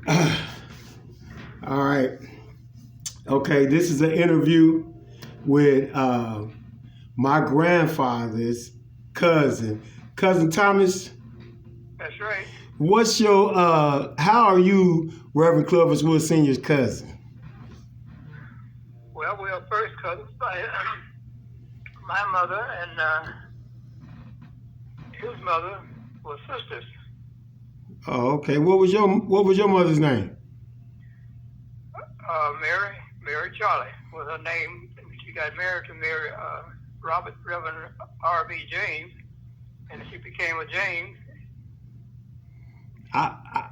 All right. Okay, this is an interview with my grandfather's cousin. Cousin Thomas, That's right. what's your, how are you Reverend Clovis Woods Sr.'s cousin? Well, we are first cousins by my mother and his mother were sisters. Oh, okay. What was your mother's name? Mary Charlie was her name. She got married to Reverend R.B. James, and she became a James.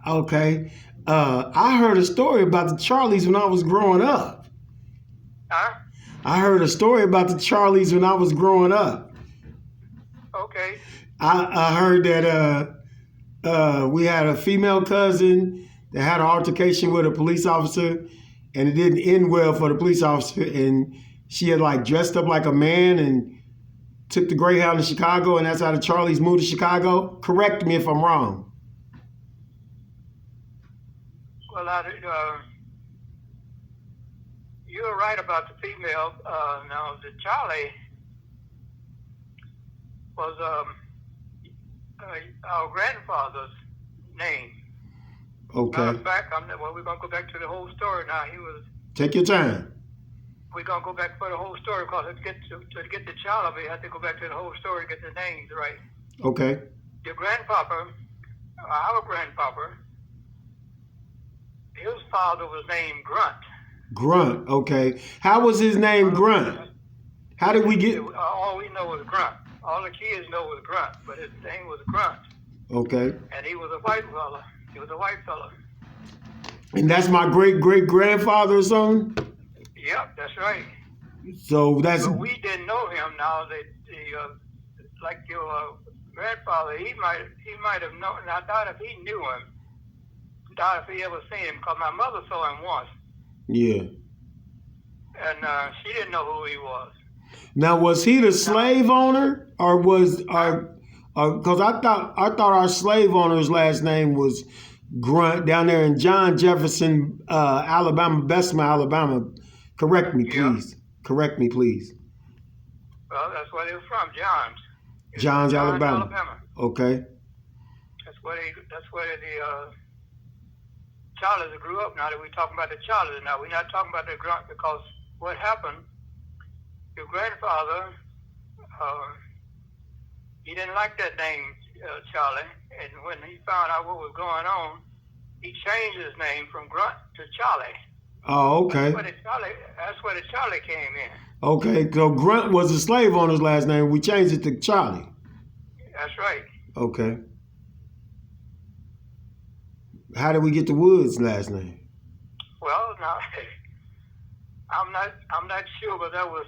Okay. I heard a story about the Charlies when I was growing up. Huh? I heard a story about the Charlies when I was growing up. Okay. I heard that we had a female cousin that had an altercation with a police officer, and it didn't end well for the police officer, and she had like dressed up like a man and took the Greyhound to Chicago, and that's how the Charlies moved to Chicago. Correct me if I'm wrong. Well, you're right about the female. Now, the Charlie was our grandfather's name. Okay. Matter of fact, we're going to go back to the whole story now. Take your time. We're going to go back for the whole story because to get the Charlie, we have to go back to the whole story to get the names right. Okay. Your grandpapa, our grandpapa, his father was named Grunt. Grunt. Okay. How was his name Grunt? How did we get? All we know is Grunt. All the kids know was Grunt, but his name was Grunt. Okay. And he was a white fella. He was a white fella. And that's my great-great-grandfather or something? Yep, that's right. So that's... But we didn't know him. Now, like your grandfather, he might have known. I doubt if he knew him. Doubt if he ever seen him, because my mother saw him once. Yeah. And she didn't know who he was. Now, was he the slave owner, or was because I thought our slave owner's last name was Grunt down there in John Jefferson, Alabama, Bessemer, Alabama. Correct me, please. Yeah. Correct me, please. Well, that's where they were from, John's. John's, Alabama. Okay. That's where the Charlies grew up. Now that we're talking about the Charlies, now we're not talking about the Grunt, because what happened, your grandfather, he didn't like that name, Charlie, and when he found out what was going on, he changed his name from Grunt to Charlie. Oh, okay. That's where the Charlie came in. Okay, so Grunt was the slave owner's last name. We changed it to Charlie. That's right. Okay. How did we get the Woods last name? Well, now I'm not sure, but that was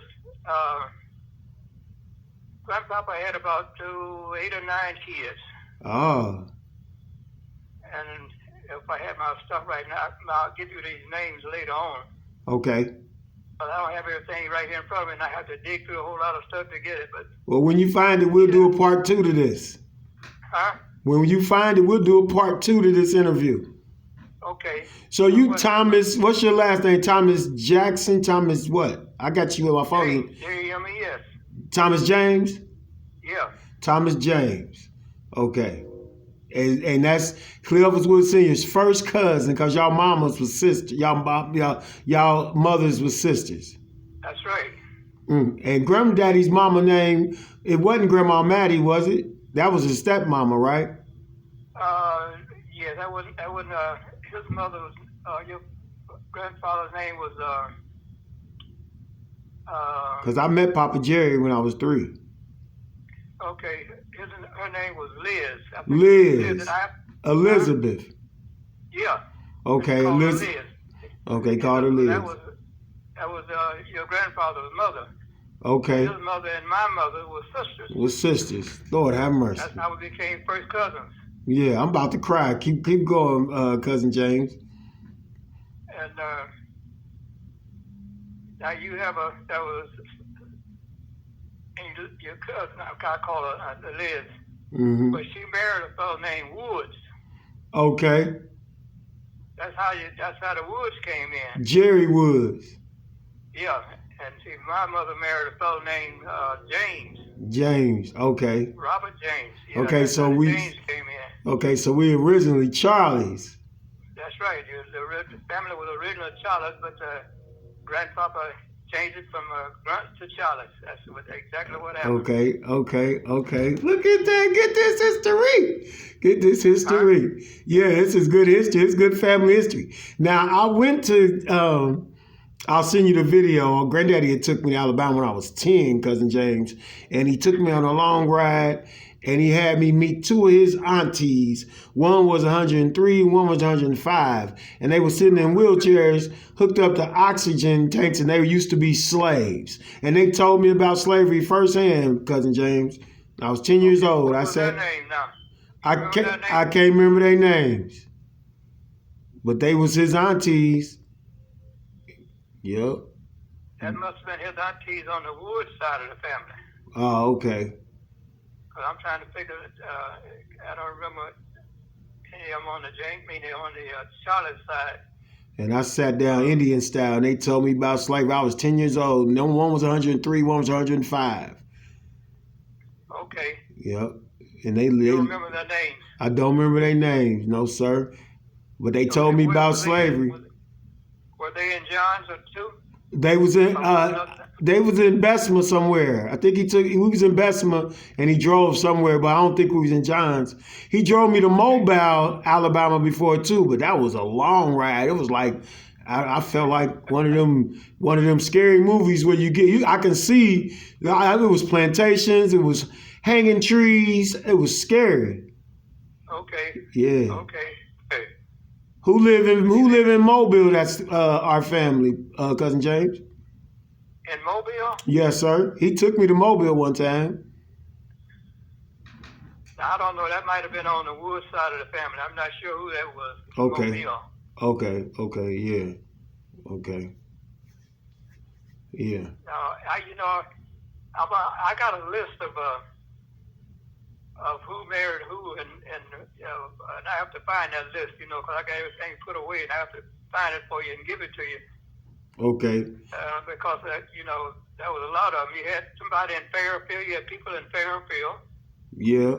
Grandpapa had about 8 or 9 kids. Oh. And if I had my stuff right now, I'll give you these names later on. Okay. But I don't have everything right here in front of me, and I have to dig through a whole lot of stuff to get it. But well, when you find it, we'll do a part 2 to this. Huh? When you find it, we'll do a part 2 to this interview. Okay. So you, Thomas, what's your last name? Thomas Jackson? Thomas what? I got you on my phone. James. Thomas James? Yeah. Thomas James. Okay. And that's Cleophas Woods Sr.'s first cousin, because y'all mamas was sisters. Y'all mothers was sisters. That's right. And Granddaddy's mama name, it wasn't Grandma Maddie, was it? That was his stepmama, right? Yeah, that wasn't his mother was, your grandfather's name was, because I met Papa Jerry when I was 3. Okay, her name was Liz. Liz. Elizabeth. Yeah. Okay, Liz. Okay, called her Liz. That was your grandfather's mother. Okay. His mother and my mother were sisters. Was sisters. Lord have mercy. That's how we became first cousins. Yeah, I'm about to cry. Keep going, Cousin James. And now you have that was your cousin, I call her Liz, but she married a fellow named Woods. Okay. That's how the Woods came in. Jerry Woods. Yeah, and see, my mother married a fellow named James. James. Okay. Robert James. Yeah, Okay, that's so how we. James came in. Okay, so we originally Charlies. That's right. The family was originally Charles, but grandpapa changed it from Grunt to Charles. That's exactly what happened. Okay. Look at that. Get this history. Huh? Yeah, this is good history. It's good family history. Now, I went to, I'll send you the video. Granddaddy had took me to Alabama when I was 10, Cousin James, and he took me on a long ride, and he had me meet two of his aunties. One was 103, one was 105, and they were sitting in wheelchairs hooked up to oxygen tanks, and they used to be slaves. And they told me about slavery firsthand, Cousin James. I was 10 years old. What I was said, their name now? I can't remember their names, but they was his aunties. Yep. That must have been his aunties on the Woods side of the family. Oh, okay. Because I'm trying to figure it. I don't remember any of them on the James, meaning on the Charlotte side. And I sat down Indian style, and they told me about slavery. I was 10 years old. And one was 103, one was 105. Okay. Yep. And they You remember their names? I don't remember their names, no sir. But they told me about slavery. Were they in Johns or too? They was in Bessemer somewhere. I think we was in Bessemer and he drove somewhere, but I don't think we was in Johns. He drove me to Mobile, Alabama before too, but that was a long ride. It was like I felt like one of them scary movies where I can see it was plantations, it was hanging trees, it was scary. Okay. Yeah. Okay. Who live in Mobile? That's our family, Cousin James. In Mobile? Yes, sir. He took me to Mobile one time. I don't know. That might have been on the Woods side of the family. I'm not sure who that was. Okay. Mobile. Okay. Yeah. Okay. Yeah. I got a list of who married who, and I have to find that list, because I got everything put away, and I have to find it for you and give it to you. Okay. Because there was a lot of them. You had somebody in Fairfield. You had people in Fairfield. Yeah.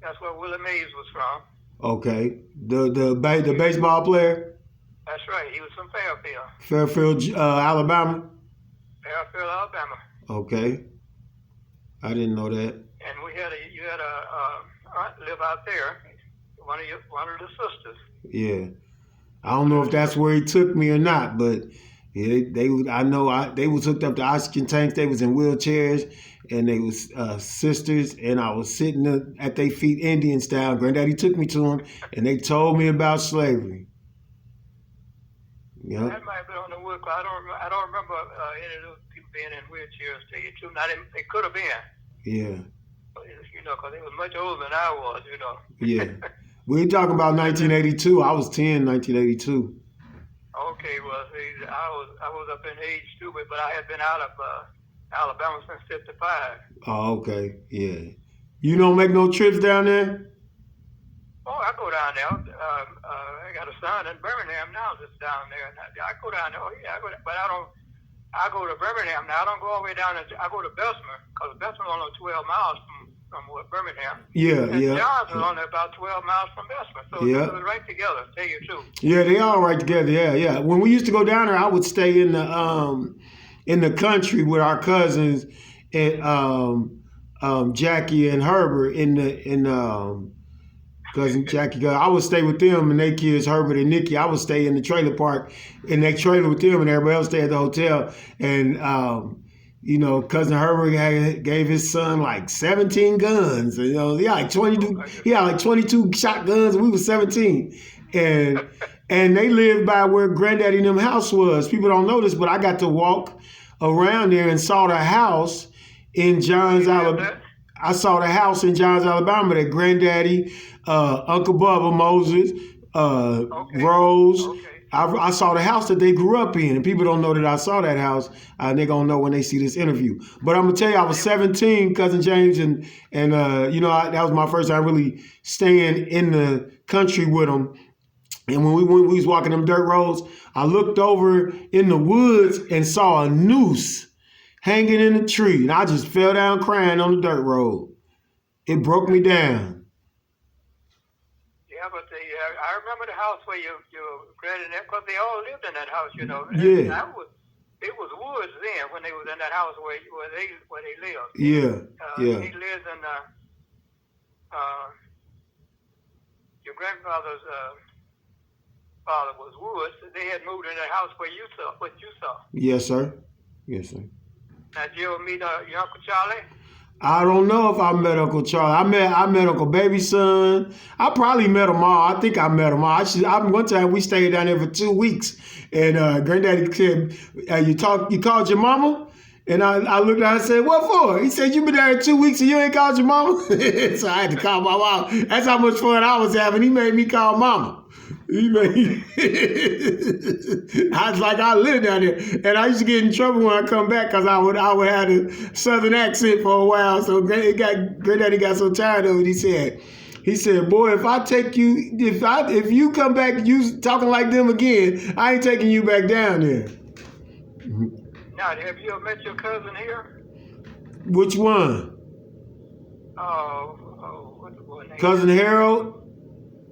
That's where Willie Mays was from. Okay. The baseball player. That's right. He was from Fairfield. Fairfield, Alabama. Fairfield, Alabama. Okay. I didn't know that. And you had a aunt live out there, one of the sisters. Yeah, I don't know if that's where he took me or not, but yeah, they was hooked up to oxygen tanks. They was in wheelchairs, and they was sisters, and I was sitting at their feet Indian style. Granddaddy took me to them, and they told me about slavery. Yeah. That might have been on the wood. I don't remember any of those people being in wheelchairs. To tell you the truth, they could have been. Yeah. Because they was much older than I was, Yeah. We're talking about 1982. I was 10, 1982. Okay, well, see, I was up in age too, but I had been out of Alabama since '55. Oh, okay. Yeah. You don't make no trips down there? Oh, I go down there. I got a son in Birmingham now that's down there. And I go down there. Oh, yeah, but I don't. I go to Birmingham now. I don't go all the way down. I go to Bessemer, because Bessemer's only 12 miles from Birmingham. Yeah, and yeah. Johns is only about 12 miles from Bessemer. So yeah. it was right together, tell you the truth. Yeah, they all right together. Yeah. When we used to go down there, I would stay in the country with our cousins and Jackie and Herbert cousin Jackie. I would stay with them and their kids, Herbert and Nikki. I would stay in the trailer park in that trailer with them, and everybody else stay at the hotel. And cousin Herbert gave his son like 17 guns. He had like 22 shotguns, and we were 17. And they lived by where Granddaddy and them house was. People don't know this, but I got to walk around there and saw the house in Johns, Alabama. I saw the house in Johns, Alabama that Granddaddy, Uncle Bubba, Moses, Rose. Okay. I saw the house that they grew up in, and people don't know that I saw that house. They're going to know when they see this interview. But I'm going to tell you, I was 17, Cousin James, and that was my first time really staying in the country with them. And when we was walking them dirt roads, I looked over in the woods and saw a noose hanging in a tree. And I just fell down crying on the dirt road. It broke me down. Yeah, but I remember the house where you granted that, because they all lived in that house, you know. Yeah. It was woods then when they was in that house where they lived. Yeah. Yeah. He lives in your grandfather's father was Woods. They had moved in that house where you saw. Yes, sir. Yes, sir. Now, did you ever meet your Uncle Charlie? I don't know if I met Uncle Charlie. I met Uncle Baby's son. I probably met them all. I think I met them all. One time we stayed down there for 2 weeks, and Granddaddy said, "You called your mama?" And I looked at him and said, "What for?" He said, "You been there 2 weeks and you ain't called your mama?" So I had to call my mom. That's how much fun I was having. He made me call mama. I was like, I lived down there, and I used to get in trouble when I come back because I would have a southern accent for a while. So Granddaddy got so tired of it. He said, "Boy, if I take you, if you come back you talking like them again, I ain't taking you back down there." Now, have you ever met your cousin here? Which one? What's the boy name? Cousin Harold?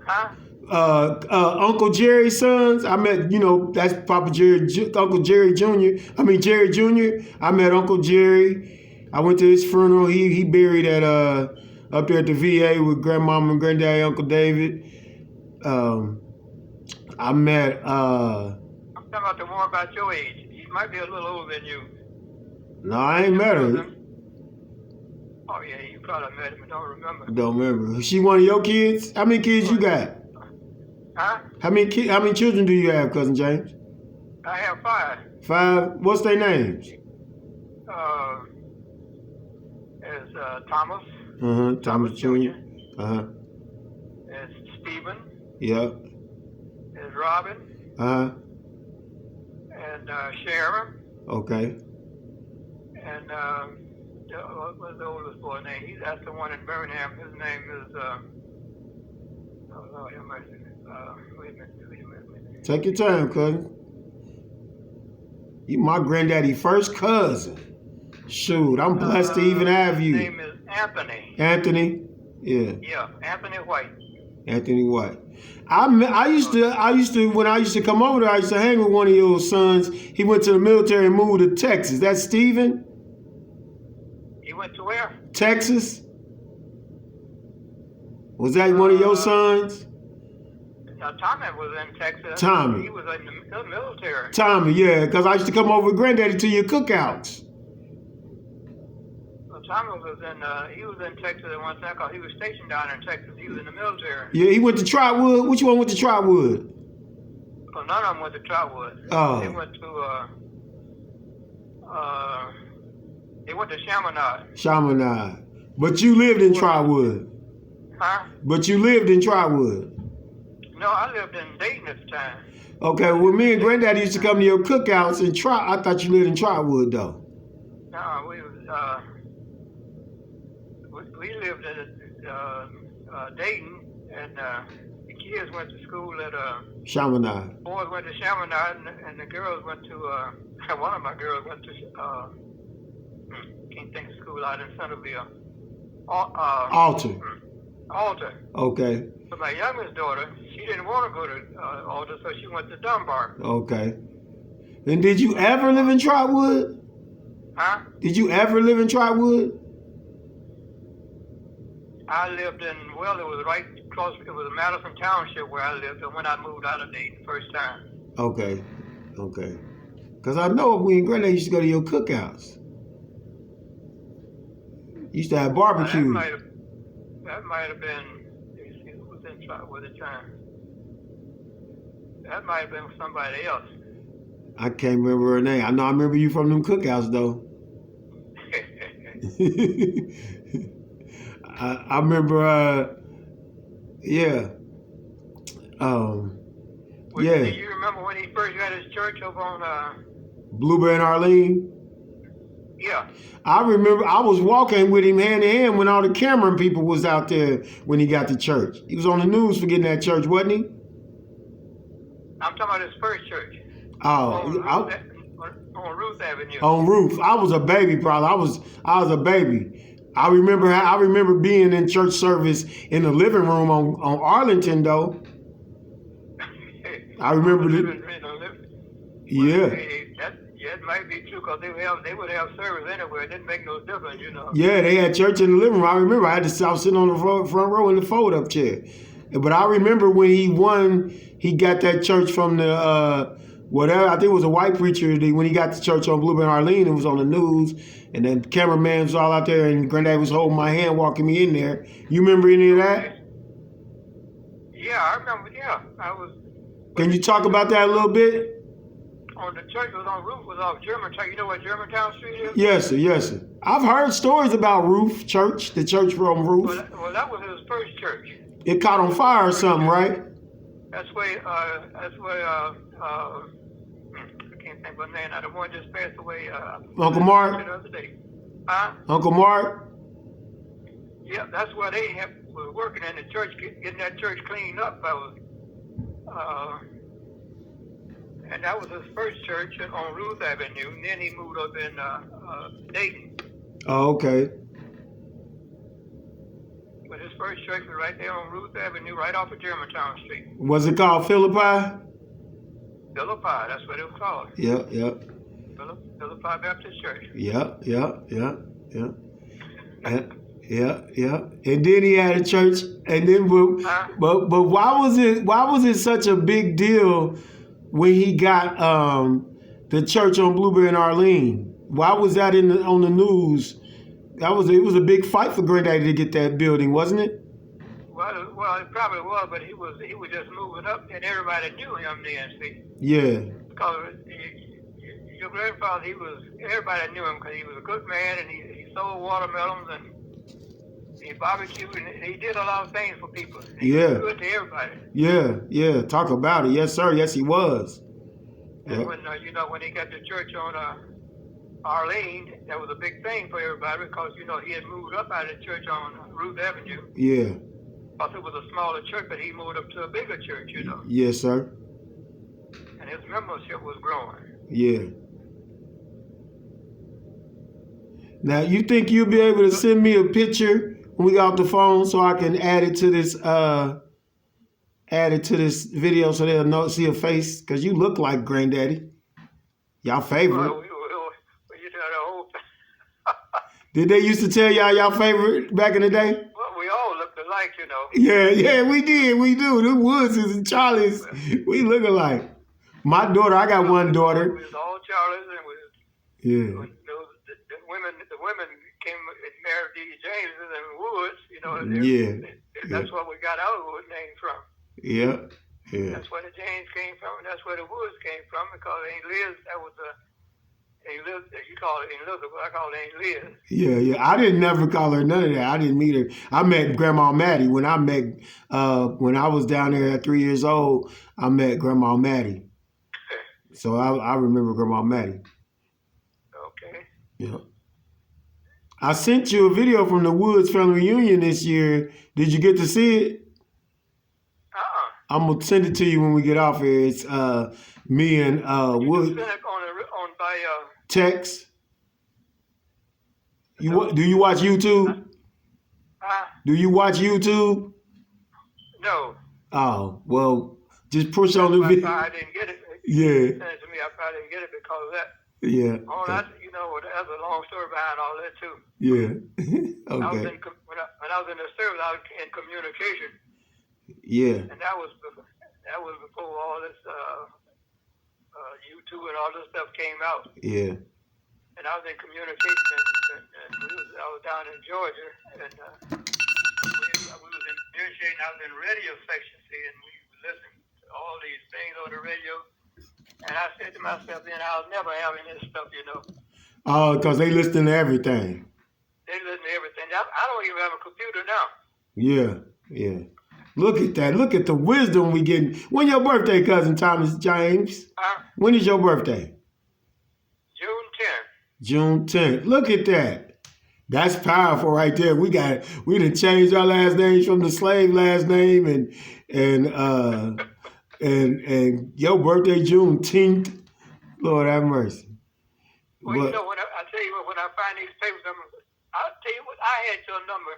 Huh? Uncle Jerry's sons. I met, that's Papa Jerry, Uncle Jerry Jr. Jerry Jr. I met Uncle Jerry. I went to his funeral. He buried at up there at the VA with Grandmama and Granddaddy, Uncle David. I met. I'm talking about the one about your age. He might be a little older than you. No, I ain't met her. Oh yeah, you probably met him and don't remember. Don't remember. She one of your kids? How many kids you got? Huh? How many children do you have, Cousin James? I have 5. 5? What's their names? There's Thomas. Thomas Jr. There's Stephen. Yep. There's Robin. And Sharon. Okay. And what's the oldest boy name? That's the one in Birmingham. His name is wait a minute. Take your time, cousin. You my granddaddy first cousin. Shoot, I'm blessed to even have you. His name is Anthony. Anthony? Yeah. Yeah, Anthony White. Anthony White. I used to when I used to come over there, I used to hang with one of your sons. He went to the military and moved to Texas. That's Stephen? He went to where? Texas? Was that one of your sons? Tommy was in Texas. Tommy. He was in the military. Tommy, yeah, because I used to come over with Granddaddy to your cookouts. Well, Tommy was in Texas at one time because he was stationed down in Texas. He was in the military. Yeah, he went to Trotwood. Which one went to Trotwood? Well, none of them went to Trotwood. Oh. They went to Chaminade. Chaminade. But you lived in Trotwood. Huh? But you lived in Trotwood. No, I lived in Dayton at the time. Okay, well, me and Granddaddy used to come to your cookouts in I thought you lived in Trotwood, though. No, we lived in Dayton, and the kids went to school at Chaminade. Boys went to Chaminade, and the girls went to one of my girls went to can't think of school out in Centerville. Alter. Alter. Okay. But my youngest daughter, she didn't want to go to Alter, so she went to Dunbar. Okay. And did you ever live in Trotwood? Huh? Did you ever live in Trotwood? I lived it was right close, it was Madison Township where I lived when I moved out of Dayton the first time. Okay. Because I know we and Granddad used to go to your cookouts. Used to have barbecue. That might have been, who was in Trotwood at the time? That might have been somebody else. I can't remember her name. I know I remember you from them cookouts, though. I remember, yeah. Yeah. Do you remember when he first got his church over on Blueberry and Arlene? Yeah. I remember I was walking with him hand in hand when all the Cameron people was out there when he got to church. He was on the news for getting that church, wasn't he? I'm talking about his first church Oh, on Ruth Avenue. on Roof. I was a baby, probably. I was a baby. I remember being in church service in the living room on Arlington though. I remember it. Yeah. It might be true because they would have service anywhere. It didn't make no difference, Yeah, they had church in the living room. I remember I was sitting on the front row in the fold-up chair. But I remember when he won, he got that church from the whatever. I think it was a white preacher. When he got the church on Blueberry and Arlene, it was on the news, and then the cameraman was all out there, and Granddad was holding my hand, walking me in there. You remember any of that? Yeah, I remember. Yeah, I was. Can you talk about that a little bit? On the church was on Roof was off Germantown. You know what Germantown Street is? Yes, sir. Yes, sir. I've heard stories about Roof Church, the church from Roof. Well, that was his first church. It caught on fire or something, right? That's where I can't think of his name now. The one just passed away. Uncle Mark. The other day. Huh? Uncle Mark. Yeah, that's where they were working in the church, getting that church cleaned up. And that was his first church on Ruth Avenue. And then he moved up in Dayton. Oh, okay. But his first church was right there on Ruth Avenue, right off of Germantown Street. Was it called Philippi? Philippi, that's what it was called. Yeah. Philippi Baptist Church. Yeah. And then he had a church, and then but why was it such a big deal when he got the church on Blueberry and Arlene? Why was that on the news? It was a big fight for Granddaddy to get that building, wasn't it? Well, it probably was, but he was just moving up, and everybody knew him then. See? Yeah. Because your grandfather, everybody knew him because he was a good man, and he sold watermelons and he barbecued, and he did a lot of things for people. He was good to everybody. Yeah. Talk about it. Yes, sir. Yes, he was. And when when he got the church on Arlene, that was a big thing for everybody because he had moved up out of the church on Ruth Avenue. Yeah. Because it was a smaller church, but he moved up to a bigger church. Yes, sir. And his membership was growing. Yeah. Now, you think you'll be able to send me a picture when we got off the phone so I can add it to this video so they'll see a face? Because you look like Granddaddy. Y'all favorite. Well, you know the whole Did they used to tell y'all favorite back in the day? Well, we all looked alike, Yeah, we did. We do. The Woods and Charlie's, we look alike. My daughter, I got one daughter. We was all Charlie's, and the women came and married these Jameses and Woods. That's what we got our Wood name from. Yeah. That's where the James came from, and that's where the Woods came from, because Aunt Liz, you call it Aunt Elizabeth, I call it Aunt Liz. Yeah. I didn't never call her none of that. I didn't meet her. I met Grandma Maddie when I was down there at 3 years old. I met Grandma Maddie. So I remember Grandma Maddie. Okay. Yeah. I sent you a video from the Woods family reunion this year. Did you get to see it? I'm gonna send it to you when we get off here. It's me and Woods. You sent it on by text. Do you watch YouTube? Do you watch YouTube? No. Oh, well, just push on the video. I didn't get it. Yeah. Send it to me. I probably didn't get it because of that. Yeah. Oh, that's a long story behind all that too. Yeah. Okay. When I was in the service, I was in communication. Yeah. And that was before all this YouTube and all this stuff came out. Yeah. And I was in communication, and I was down in Georgia, and we was in communicating. I was in radio section, and we listened to all these things on the radio. And I said to myself, then I'll never have any of this stuff, Oh, because they listen to everything. They listen to everything. I don't even have a computer now. Yeah. Look at that. Look at the wisdom we getting. When your birthday, Cousin Thomas James? When is your birthday? June 10th. June 10th. Look at that. That's powerful right there. We done changed our last names from the slave last name and And your birthday Juneteenth. Lord have mercy. Well, you But know, I tell you what, when I find these papers, I'll tell you what, I had your number.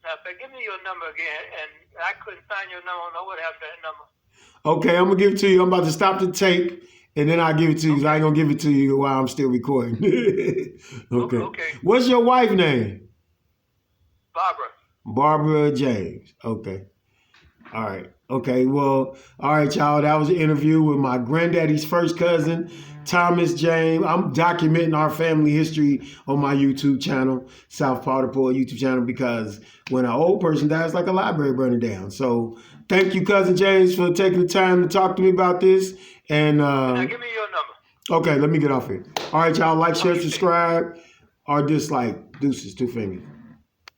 Now, if give me your number again, and I couldn't find your number, I don't know what happened to that number. okay, I'm gonna give it to you. I'm about to stop the tape, and then I'll give it to you. 'Cause I ain't gonna give it to you while I'm still recording. Okay. Okay. What's your wife's name? Barbara. Barbara James. Okay. All right. Okay. Well, all right, y'all. That was an interview with my granddaddy's first cousin, Thomas James. I'm documenting our family history on my YouTube channel, South Potterport YouTube channel, because when an old person dies, it's like a library burning down. So thank you, Cousin James, for taking the time to talk to me about this. And Now, give me your number. okay, let me get off here. All right, y'all. Like, share, subscribe, or dislike. Deuces, 2 fingers.